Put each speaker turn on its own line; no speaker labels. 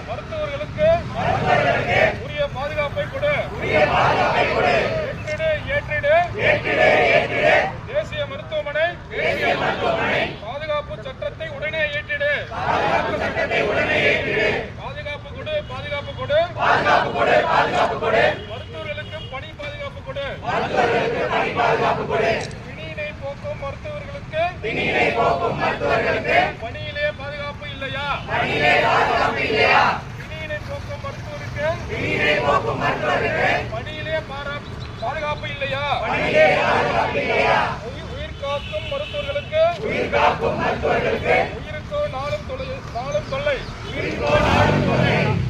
மருத்துவர்களுக்கு உரிய பாதுகாப்பை கொடு. ஏற்றிடு. தேசிய மருத்துவமனை பாதுகாப்பு சட்டத்தை உடனே ஏற்றிடு. பாதுகாப்பு கொடு. மருத்துவர்களுக்கு பணி பாதுகாப்பு கொடு. பிணியினை போக்கும் மருத்துவர்களுக்கு பணியிலே பாதுகாப்பு இல்லையா? பிணியினை போக்கும் மருத்துவருக்கு பணியிலே பாதுகாப்பு இல்லையா? உயிர் காக்கும் மருத்துவர்களுக்கு உயிருக்கோ நாளும் தொல்லை.